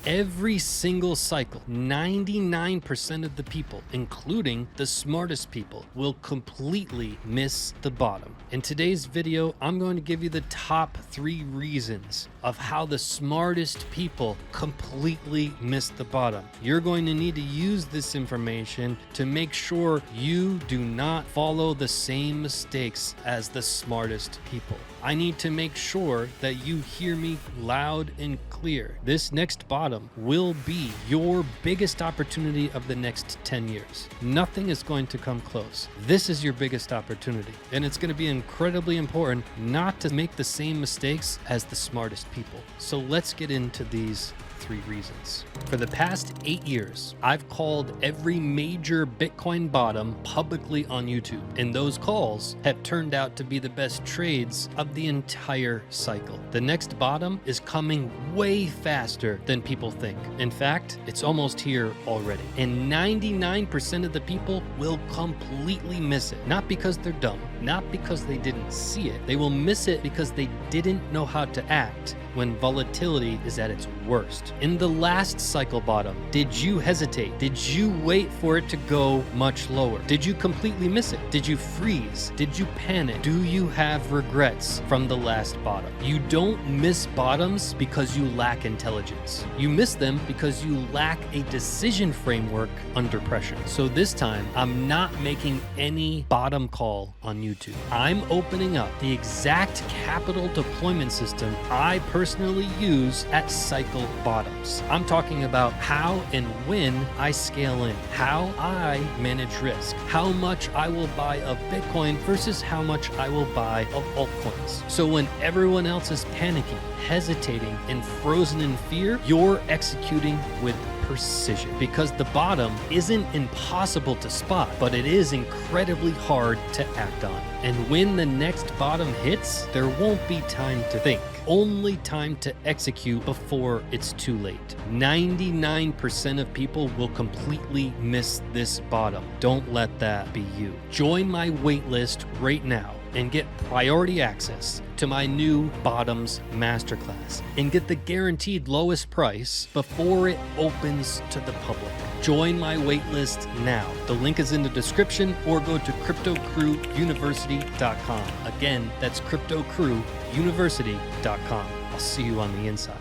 Every single cycle, 99% of the people, including the smartest people, will completely miss the bottom. In today's video, I'm going to give you the top 3 reasons of how the smartest people completely miss the bottom. You're going to need to use this information to make sure you do not follow the same mistakes as the smartest people. I need to make sure that you hear me loud and clear. This next bottom will be your biggest opportunity of the next 10 years. Nothing is going to come close. This is your biggest opportunity, and it's going to be incredibly important not to make the same mistakes as the smartest people. So let's get into these 3 reasons. For the past 8 years, I've called every major Bitcoin bottom publicly on YouTube, and those calls have turned out to be the best trades of the entire cycle. The next bottom is coming way faster than people think. In fact, it's almost here already. And 99% of the people will completely miss it. Not because they're dumb, not because they didn't see it. They will miss it because they didn't know how to act when volatility is at its worst. In the last cycle bottom, did you hesitate? Did you wait for it to go much lower? Did you completely miss it? Did you freeze? Did you panic? Do you have regrets from the last bottom? You don't miss bottoms because you lack intelligence. You miss them because you lack a decision framework under pressure. So this time, I'm not making any bottom call on YouTube. I'm opening up the exact capital deployment system I personally use at cycle bottoms. I'm talking about how and when I scale in, how I manage risk, how much I will buy of Bitcoin versus how much I will buy of altcoins. So when everyone else is panicking, hesitating, and frozen in fear, you're executing with precision, because the bottom isn't impossible to spot, but it is incredibly hard to act on. And when the next bottom hits, there won't be time to think, only time to execute before it's too late. 99% of people will completely miss this bottom. Don't let that be you. Join my waitlist right now and get priority access to my new Bottoms Masterclass and get the guaranteed lowest price before it opens to the public. Join my waitlist now. The link is in the description, or go to cryptocrewuniversity.com. Again, that's cryptocrewuniversity.com. I'll see you on the inside.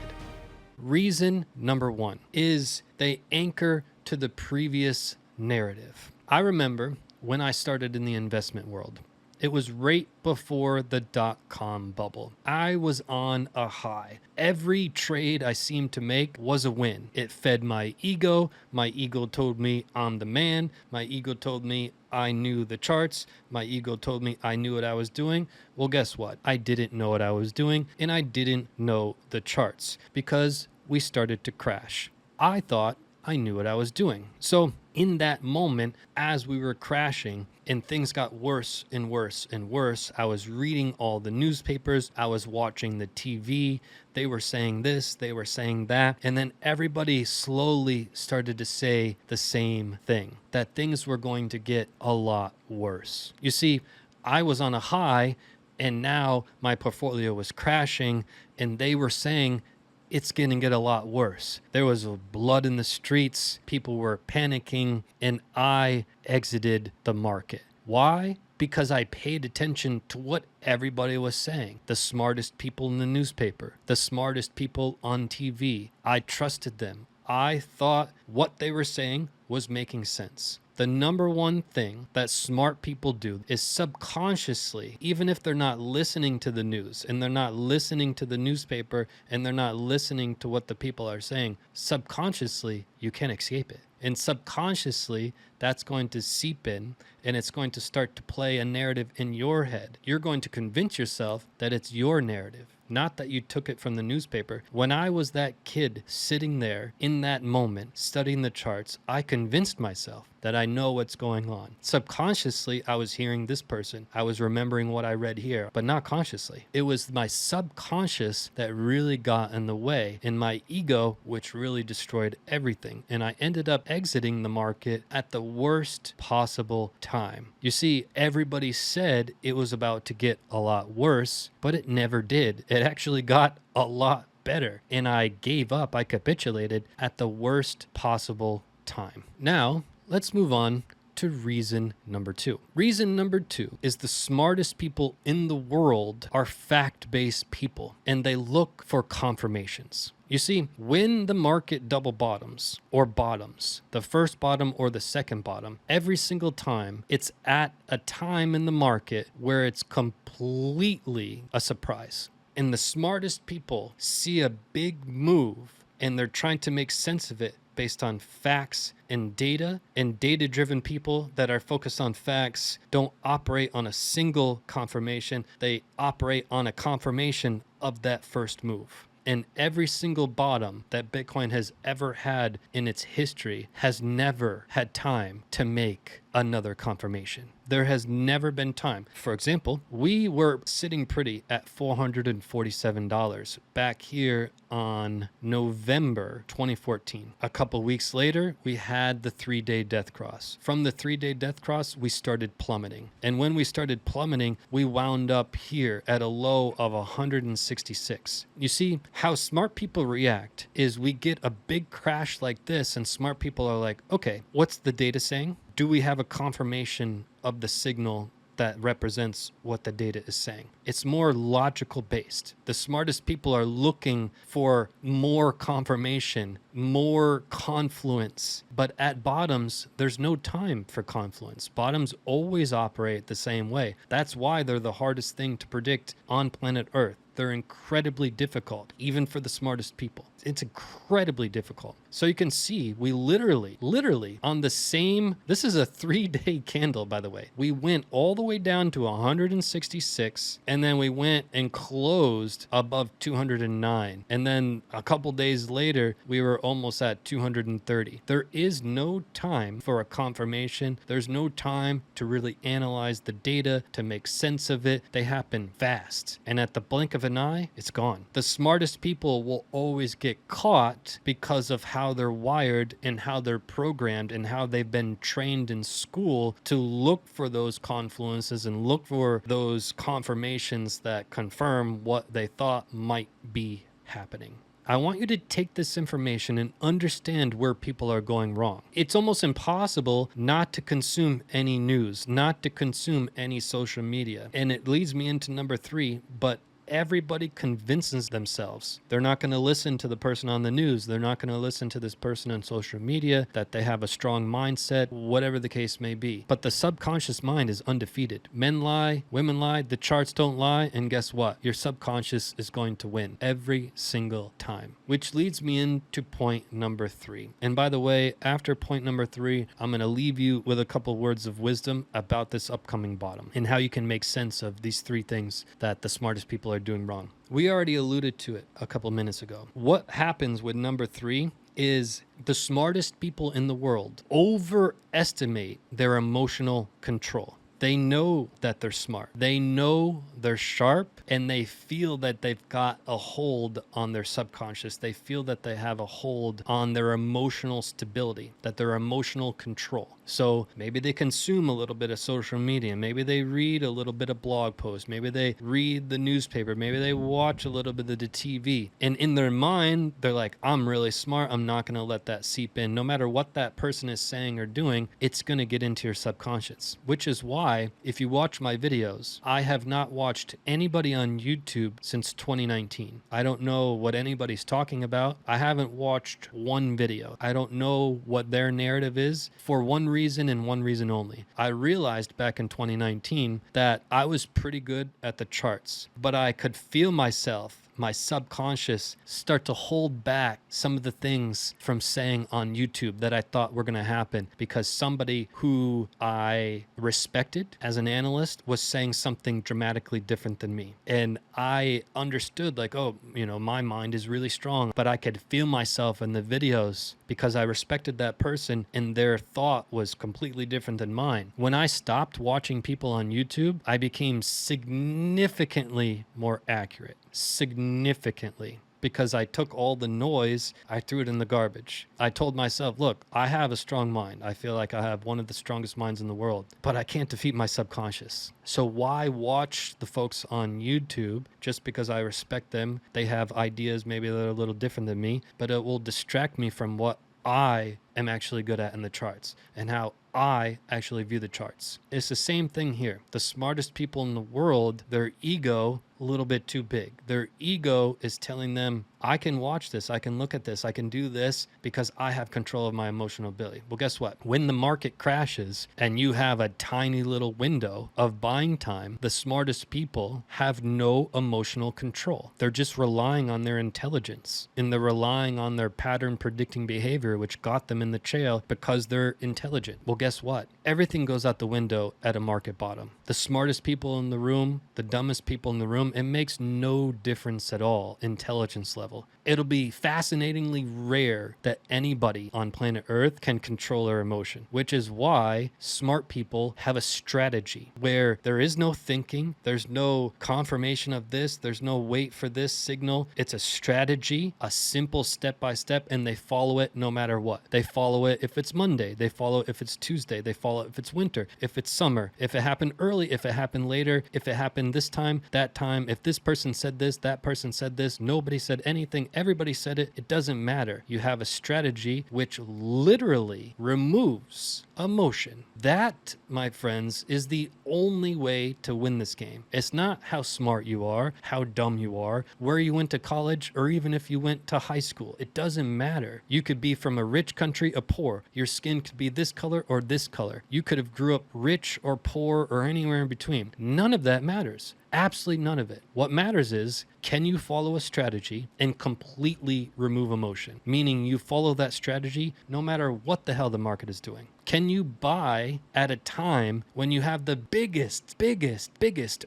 Reason number 1 is they anchor to the previous narrative. I remember when I started in the investment world, it was right before the dot-com bubble. I was on a high. Every trade I seemed to make was a win. It fed my ego. My ego told me I'm the man. My ego told me I knew the charts. My ego told me I knew what I was doing. Well, guess what? I didn't know what I was doing, and I didn't know the charts because we started to crash. I thought I knew what I was doing. So in that moment, as we were crashing and things got worse and worse and worse, I was reading all the newspapers, I was watching the TV, they were saying this, they were saying that, and then everybody slowly started to say the same thing, that things were going to get a lot worse. You see, I was on a high, and now my portfolio was crashing, and they were saying it's going to get a lot worse. There was blood in the streets. People were panicking, and I exited the market. Why? Because I paid attention to what everybody was saying. The smartest people in the newspaper, the smartest people on TV. I trusted them. I thought what they were saying was making sense. The number one thing that smart people do is subconsciously, even if they're not listening to the news and they're not listening to the newspaper and they're not listening to what the people are saying, subconsciously, you can't escape it. And subconsciously, that's going to seep in, and it's going to start to play a narrative in your head. You're going to convince yourself that it's your narrative, not that you took it from the newspaper. When I was that kid sitting there in that moment, studying the charts, I convinced myself that I know what's going on. Subconsciously, I was hearing this person. I was remembering what I read here, but not consciously. It was my subconscious that really got in the way, and my ego, which really destroyed everything. And I ended up exiting the market at the worst possible time. You see, everybody said it was about to get a lot worse, but it never did. It actually got a lot better. And I gave up, I capitulated at the worst possible time. Now, let's move on to reason number 2. Reason number 2 is the smartest people in the world are fact-based people, and they look for confirmations. You see, when the market double bottoms or bottoms, the first bottom or the second bottom, every single time it's at a time in the market where it's completely a surprise. And the smartest people see a big move and they're trying to make sense of it based on facts and data-driven people that are focused on facts don't operate on a single confirmation. They operate on a confirmation of that first move. And every single bottom that Bitcoin has ever had in its history has never had time to make another confirmation. There has never been time. For example, we were sitting pretty at $447 back here on November 2014. A couple weeks later, we had the 3-day death cross. From the 3-day death cross, we started plummeting. And when we started plummeting, we wound up here at a low of 166. You see, how smart people react is we get a big crash like this and smart people are like, okay, what's the data saying? Do we have a confirmation of the signal that represents what the data is saying? It's more logical based. The smartest people are looking for more confirmation, more confluence. But at bottoms, there's no time for confluence. Bottoms always operate the same way. That's why they're the hardest thing to predict on planet Earth. They're incredibly difficult, even for the smartest people. It's incredibly difficult. So you can see we literally on the same, this is a 3-day candle, by the way. We went all the way down to 166, and then we went and closed above 209. And then a couple days later, we were almost at 230. There is no time for a confirmation. There's no time to really analyze the data, to make sense of it. They happen fast. And at the blink of an eye, it's gone. The smartest people will always get caught because of how they're wired and how they're programmed and how they've been trained in school to look for those confluences and look for those confirmations that confirm what they thought might be happening. I want you to take this information and understand where people are going wrong. It's almost impossible not to consume any news, not to consume any social media. And it leads me into number 3, but everybody convinces themselves they're not going to listen to the person on the news. They're not going to listen to this person on social media, that they have a strong mindset, whatever the case may be. But the subconscious mind is undefeated. Men lie, women lie, the charts don't lie. And guess what? Your subconscious is going to win every single time, which leads me into point number 3. And by the way, after point number 3, I'm going to leave you with a couple words of wisdom about this upcoming bottom and how you can make sense of these 3 things that the smartest people are doing wrong. We already alluded to it a couple minutes ago. What happens with number 3 is the smartest people in the world overestimate their emotional control. They know that they're smart. They know they're sharp, and they feel that they've got a hold on their subconscious. They feel that they have a hold on their emotional stability, that their emotional control. So maybe they consume a little bit of social media. Maybe they read a little bit of blog posts. Maybe they read the newspaper. Maybe they watch a little bit of the TV. And in their mind, they're like, I'm really smart. I'm not going to let that seep in. No matter what that person is saying or doing, it's going to get into your subconscious, which is why if you watch my videos, I have not watched anybody on YouTube since 2019. I don't know what anybody's talking about. I haven't watched one video. I don't know what their narrative is for one reason and one reason only. I realized back in 2019 that I was pretty good at the charts, but I could feel myself, my subconscious, start to hold back some of the things from saying on YouTube that I thought were going to happen because somebody who I respected as an analyst was saying something dramatically different than me. And I understood like, oh, my mind is really strong, but I could feel myself in the videos because I respected that person and their thought was completely different than mine. When I stopped watching people on YouTube, I became significantly more accurate. Significantly. because I took all the noise, I threw it in the garbage. I told myself, look, I have a strong mind. I feel like I have one of the strongest minds in the world, but I can't defeat my subconscious. So why watch the folks on YouTube just because I respect them? They have ideas maybe that are a little different than me, but it will distract me from what I am actually good at in the charts and how I actually view the charts. It's the same thing here. The smartest people in the world, their ego a little bit too big. Their ego is telling them, I can watch this, I can look at this, I can do this because I have control of my emotional ability. Well, guess what? When the market crashes and you have a tiny little window of buying time, the smartest people have no emotional control. They're just relying on their intelligence and they're relying on their pattern predicting behavior, which got them in the trail because they're intelligent. Well, guess what? Everything goes out the window at a market bottom. The smartest people in the room, the dumbest people in the room, it makes no difference at all, intelligence level. It'll be fascinatingly rare that anybody on planet Earth can control their emotion, which is why smart people have a strategy where there is no thinking, there's no confirmation of this, there's no wait for this signal. It's a strategy, a simple step by step, and they follow it no matter what. They follow it if it's Monday, they follow it if it's Tuesday, they follow it if it's winter, if it's summer, if it happened early, if it happened later, if it happened this time, that time, if this person said this, that person said this, nobody said anything, everybody said it, it doesn't matter. You have a strategy which literally removes emotion. That, my friends, is the only way to win this game. It's not how smart you are, how dumb you are, where you went to college, or even if you went to high school. It doesn't matter. You could be from a rich country or poor. Your skin could be this color or this color. You could have grew up rich or poor or anywhere in between. None of that matters. Absolutely none of it. What matters is, can you follow a strategy and completely remove emotion? Meaning you follow that strategy no matter what the hell the market is doing. Can you buy at a time when you have the biggest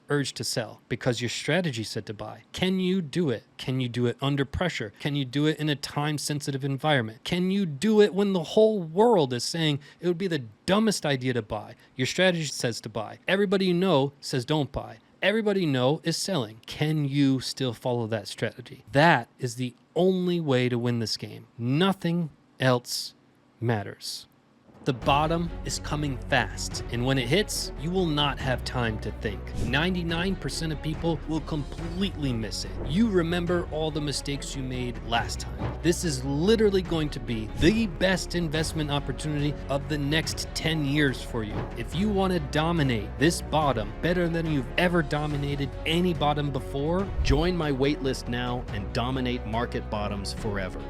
urge to sell because your strategy said to buy? Can you do it? Can you do it under pressure? Can you do it in a time-sensitive environment? Can you do it when the whole world is saying it would be the dumbest idea to buy? Your strategy says to buy. Everybody you know says don't buy. Everybody you know is selling. Can you still follow that strategy? That is the only way to win this game. Nothing else matters. The bottom is coming fast, and when it hits, you will not have time to think. 99% of people will completely miss it. You remember all the mistakes you made last time. This is literally going to be the best investment opportunity of the next 10 years for you. If you want to dominate this bottom better than you've ever dominated any bottom before, Join my waitlist now and dominate market bottoms forever.